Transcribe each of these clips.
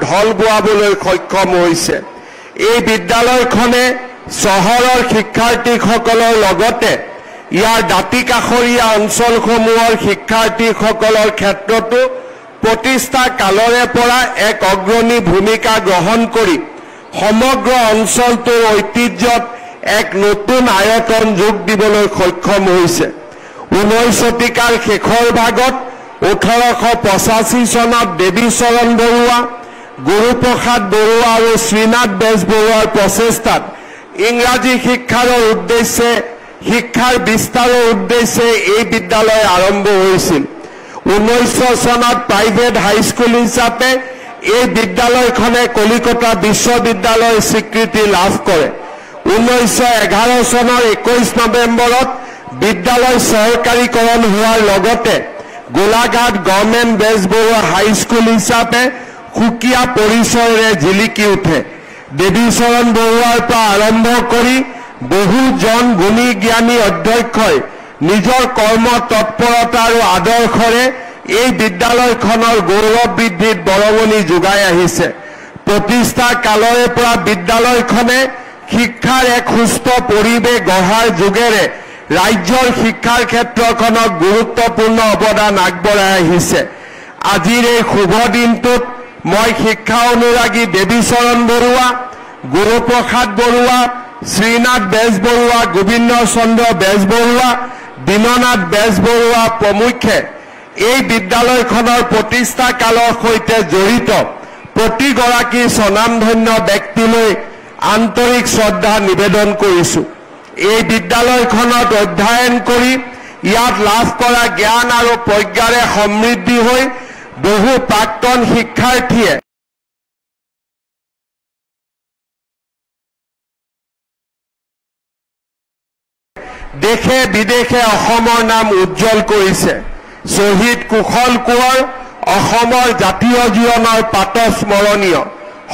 ঢল বোৱাবলৈ সক্ষম হৈছে। এই বিদ্যালয়খনে চহৰৰ শিক্ষাৰ্থীসকলৰ লগতে ইয়াৰ দাঁতিকাষৰীয়া অঞ্চলসমূহৰ শিক্ষাৰ্থীসকলৰ ক্ষেত্ৰতো প্ৰতিষ্ঠা কালৰে পৰা এক অগ্ৰণী ভূমিকা গ্ৰহণ কৰি সমগ্ৰ অঞ্চলটোৰ ঐতিহ্যত এক নতুন আয়তন যোগ দিবলৈ সক্ষম হৈছে। 19 শতিকাৰ শেষৰ ভাগত 1885 চনত দেৱীচৰণ বৰুৱা, গুৰুপ্ৰসাদ বৰুৱা আৰু শ্ৰীনাথ বেজবৰুৱাৰ প্ৰচেষ্টাত ইংৰাজী শিক্ষাৰ বিস্তাৰৰ উদ্দেশ্যে এই বিদ্যালয় আৰম্ভ হৈছিল। 1900 চনত প্ৰাইভেট হাইস্কুল হিচাপে এই বিদ্যালয়খনে কলিকতা বিশ্ববিদ্যালয়ৰ স্বীকৃতি লাভ কৰে। 1911 চনৰ 21 নৱেম্বৰত বিদ্যালয় চৰকাৰীকৰণ হোৱাৰ লগতে গোলাঘাট গভৰ্ণমেণ্ট বেজবৰুৱা হাইস্কুল হিচাপে সুকীয়া পৰিচয়েৰে জিলিকি উঠে। দেৱীচৰণ বৰুৱাৰ পৰা আৰম্ভ কৰি বহুজন গুণী জ্ঞানী অধ্যক্ষই নিজৰ কৰ্ম তৎপৰতা আৰু আদৰ্শৰে এই বিদ্যালয়খনৰ গৌৰৱ বৃদ্ধিত বৰঙণি যোগাই আহিছে। প্ৰতিষ্ঠা কালৰে পৰা বিদ্যালয়খনে শিক্ষাৰ এক সুস্থ পৰিৱেশ গঢ়াৰ যোগেৰে ৰাজ্যৰ শিক্ষাৰ ক্ষেত্ৰখনক গুৰুত্বপূৰ্ণ অৱদান আগবঢ়াই আহিছে। আজিৰ এই শুভ দিনটোত মই শিক্ষা অনুৰাগী দেৱীচৰণ বৰুৱা, গুৰুপ্ৰসাদ বৰুৱা, শ্ৰীনাথ বেজবৰুৱা, গোবিন্দ চন্দ্ৰ বেজবৰুৱা, দীননাথ বেজবৰুৱা প্ৰমুখ্যে এই বিদ্যালয়খনৰ প্ৰতিষ্ঠা কালৰ সৈতে জড়িত প্ৰতিগৰাকী স্বনামধন্য ব্যক্তিলৈ আন্তৰিক শ্ৰদ্ধা নিবেদন কৰিছোঁ। এই বিদ্যালয়খনত অধ্যয়ন কৰি ইয়াত লাভ কৰা জ্ঞান আৰু প্ৰজ্ঞাৰে সমৃদ্ধি হৈ বহু প্ৰাক্তন শিক্ষাৰ্থীয়ে দেশে বিদেশে অসমৰ নাম উজ্জ্বল কৰিছে। শ্বহীদ কুশল কোঁৱৰ অসমৰ জাতীয় জীৱনৰ পাতস্মৰণীয়।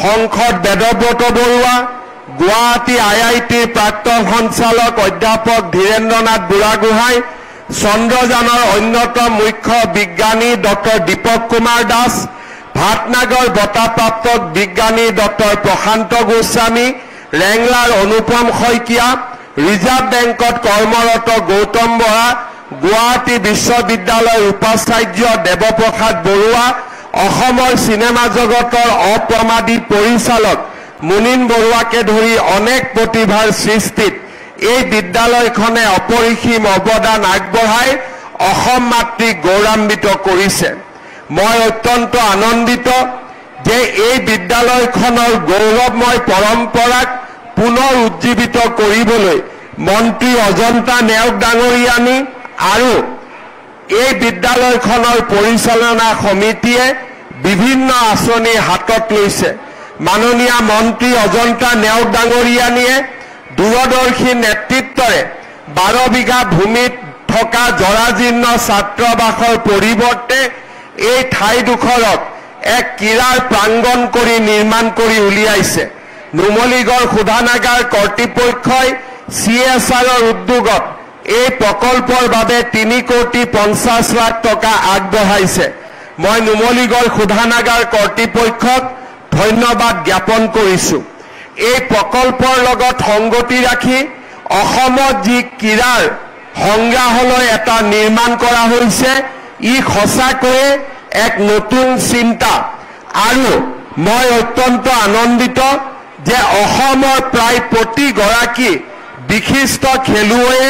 সংসদ বেদব্ৰত বৰুৱা, গুৱাহাটী IITৰ প্ৰাক্তন সঞ্চালক অধ্যাপক ধীৰেন্দ্ৰনাথ বুঢ়াগোহাঁই, চন্দ্ৰযানৰ অন্যতম মুখ্য বিজ্ঞানী ডক্টৰ দীপক কুমাৰ দাস, ভাটনাগৰ বঁটাপ্ৰাপ্ত বিজ্ঞানী ডক্টৰ প্ৰশান্ত গোস্বামী, ৰেংলাৰ অনুপম শইকীয়া, ৰিজাৰ্ভ বেংকত কৰ্মৰত গৌতম বৰা, গুৱাহাটী বিশ্ববিদ্যালয়ৰ উপাচাৰ্য দেৱপ্ৰসাদ বৰুৱা, অসমৰ চিনেমা জগতৰ অপ্ৰমাদী পৰিচালক মুনীন বৰুৱাকে ধৰি অনেক প্ৰতিভাৰ সৃষ্টিত এই বিদ্যালয়খনে অপৰিসীম অৱদান আগবঢ়াই অসম মাতৃক গৌৰৱান্বিত কৰিছে। মই অত্যন্ত আনন্দিত যে এই বিদ্যালয়খনৰ গৌৰৱময় পৰম্পৰাক পুনৰ উজ্জীৱিত কৰিবলৈ মন্ত্ৰী অজন্তা নেওগ ডাঙৰীয়ানী আৰু এই বিদ্যালয়খনৰ পৰিচালনা সমিতিয়ে বিভিন্ন আঁচনি হাতত লৈছে। মাননীয় মন্ত্ৰী অজন্তা নেওগ ডাঙৰীয়ানীয়ে দূৰদৰ্শী নেতৃত্বৰে 12 বিঘা ভূমিত থকা জৰাজীৰ্ণ ছাত্ৰাবাসৰ পৰিৱৰ্তে এই ঠাইডোখৰক এক ক্ৰীড়াৰ প্ৰাংগণ কৰি নিৰ্মাণ কৰি উলিয়াইছে। নুমলীগড় শোধানাগাৰ কৰ্তৃপক্ষই CSRৰ উদ্যোগত এই প্ৰকল্পৰ বাবে 3,50 লাখ টকা আগবঢ়াইছে। মই নুমলীগড় শোধানাগাৰ কৰ্তৃপক্ষক ধন্যবাদ জ্ঞাপন কৰিছোঁ। এই প্ৰকল্পৰ লগত সংগতি ৰাখি অসমত যি ক্ৰীড়াৰ সংগ্ৰহালয় এটা নিৰ্মাণ কৰা হৈছে, ই সঁচাকৈয়ে এক নতুন চিন্তা আৰু মই অত্যন্ত আনন্দিত যে অসমৰ প্ৰায় প্ৰতিগৰাকী বিশিষ্ট খেলুৱৈয়ে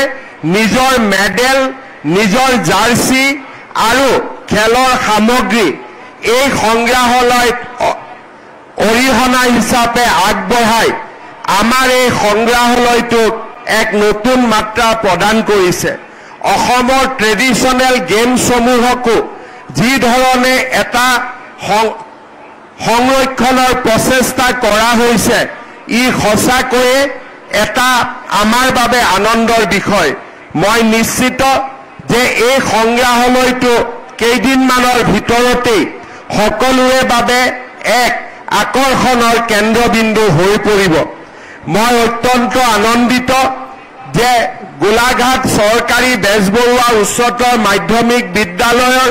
নিজৰ মেডেল, নিজৰ জাৰ্চি আৰু খেলৰ সামগ্ৰী এই সংগ্ৰহালয়ত অৰিহণা হিচাপে আগবঢ়াই আমাৰ এই সংগ্ৰহালয়টোক এক নতুন মাত্ৰা প্ৰদান কৰিছে। অসমৰ ট্ৰেডিশ্যনেল গেমসমূহকো যি ধৰণে এটা সংৰক্ষণৰ প্ৰচেষ্টা কৰা হৈছে, ই সঁচাকৈয়ে এটা আমাৰ বাবে আনন্দৰ বিষয়। মই নিশ্চিত যে এই সংগ্ৰহালয়টো কেইদিনমানৰ ভিতৰতেই সকলোৰে বাবে এক আকৰ্ষণৰ কেন্দ্ৰবিন্দু হৈ পৰিব। মই অত্যন্ত আনন্দিত যে গোলাঘাট চৰকাৰী বেজবৰুৱা উচ্চতৰ মাধ্যমিক বিদ্যালয়ৰ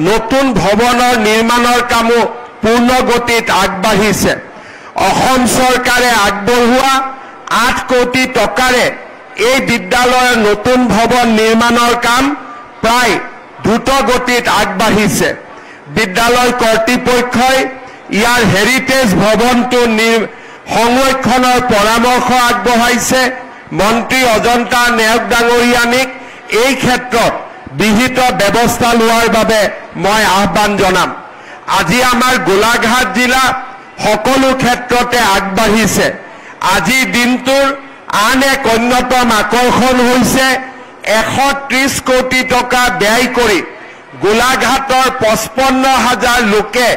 নতুন ভৱনৰ নিৰ্মাণৰ কামো পূৰ্ণ গতিত আগবাঢ়িছে অসম চৰকাৰে আগবঢ়োৱা 8 কোটি টকাৰে এই বিদ্যালয়ৰ নতুন ভৱন নিৰ্মাণৰ কাম প্ৰায় দ্ৰুত গতিত আগবাঢ়িছে বিদ্যালয় কৰ্তৃপক্ষই ইয়াৰ হেৰিটেজ ভৱনটো সংৰক্ষণৰ পৰামৰ্শ আগবঢ়াইছে মন্ত্ৰী অজন্তা নেওগ ডাঙৰীয়ানীক এই ক্ষেত্ৰত বিহিত ব্যৱস্থা লোৱাৰ বাবে মই আহ্বান জনাম আজি আমাৰ গোলাঘাট জিলা সকলো ক্ষেত্ৰতে আগবাঢ়িছে আজি দিনটোৰ আন এক অন্যতম আকৰ্ষণ হৈছে 130 কোটি টকা ব্যয় কৰি গোলাঘাটৰ 55,000 লোকে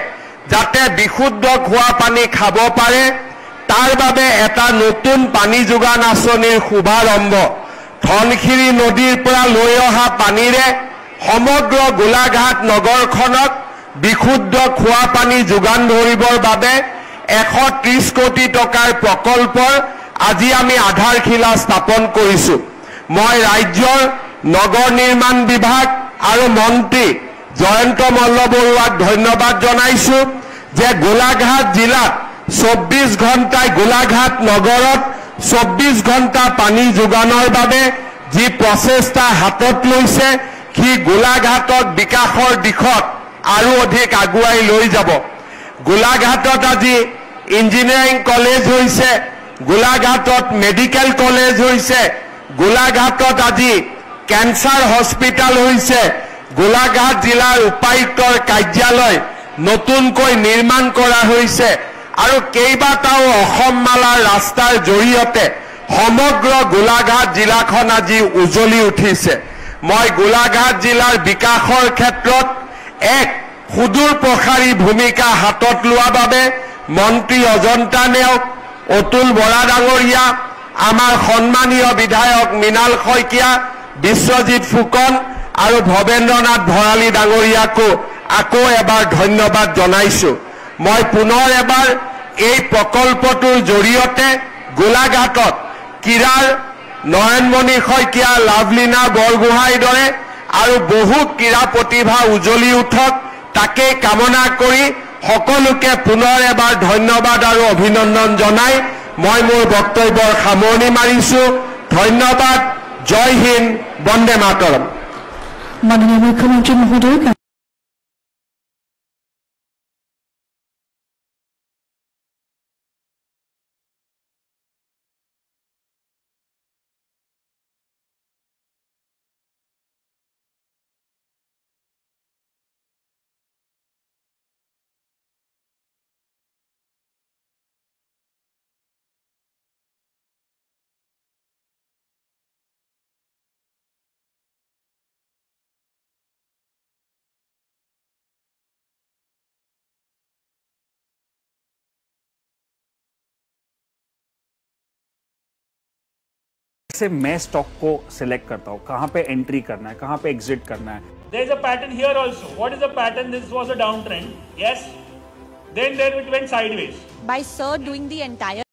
যাতে বিশুদ্ধ খোৱা পানী খাব পাৰে তাৰ বাবে এটা নতুন পানী যোগান আঁচনিৰ শুভাৰম্ভ ধনশিৰি নদীৰ পৰা লৈ অহা পানীৰে সমগ্ৰ গোলাঘাট নগৰখনক বিশুদ্ধ খোৱা পানী যোগান ধৰিবৰ বাবে 130 কোটি টকাৰ প্ৰকল্পৰ আজি আমি আধাৰশিলা স্থাপন কৰিছো মই ৰাজ্যৰ নগৰ নিৰ্মাণ বিভাগ আৰু মন্ত্ৰী জয়ন্ত মল্ল বৰুৱাক ধন্যবাদ জনাইছো যে গোলাঘাট জিলাত 24 ঘণ্টাই গোলাঘাট নগৰত 24 ঘণ্টা পানী যোগানৰ বাবে যি প্ৰচেষ্টা হাতত লৈছে কি গোলাঘাটক বিকাশৰ দিশত আৰু অধিক আগুৱাই লৈ যাব গোলাঘাটত আজি ইঞ্জিনিয়াৰিং কলেজ হৈছে গোলাঘাটত মেডিকেল কলেজ হৈছে গোলাঘাটত আজি ক্যান্সাৰ হস্পিটাল হৈছে গোলাঘাট জিলাৰ উপায়ুক্তৰ কাৰ্যালয় নতুনকৈ নিৰ্মাণ কৰা হৈছে আৰু কেইবাটাও অসমমালাৰ ৰাস্তাৰ জৰিয়তে সমগ্ৰ গোলাঘাট জিলাখন আজি উজলি উঠিছে মই গোলাঘাট জিলাৰ বিকাশৰ ক্ষেত্ৰত এক সুদূৰ প্ৰসাৰী ভূমিকা হাতত লোৱা বাবে মন্ত্ৰী অজন্তা নেওগ অতুল বৰা ডাঙৰীয়া আমাৰ সন্মানীয় বিধায়ক মৃণাল শইকীয়া বিশ্বজিৎ ফুকন আৰু ভৱেন্দ্ৰনাথ ভৰালী ডাঙৰীয়াকো আকৌ এবাৰ ধন্যবাদ জনাইছো মই পুনৰ এবাৰ এই প্ৰকল্পটোৰ জৰিয়তে গোলাঘাটত কিৰাৰ নয়নমণি শইকীয়া লাভলীনা বৰগোহাঁইৰ দৰে আৰু বহু ক্ৰীড়া প্ৰতিভা উজলি উঠক তাকে কামনা কৰি সকলোকে পুনৰ এবাৰ ধন্যবাদ আৰু অভিনন্দন জনাই মই মোৰ বক্তব্যৰ সামৰণি মাৰিছো ধন্যবাদ জয় হিন্দ বন্দে মাতৰম মাননীয় মুখ্যমন্ত্ৰী মহোদয় से मैं स्टॉक को सिलेक्ट करता हूँ कहाँ पे एंट्री करना है कहाँ पे एग्जिट करना है There is a pattern here also. What is the pattern? This was a downtrend. Yes. Then it went sideways. By sir doing the entire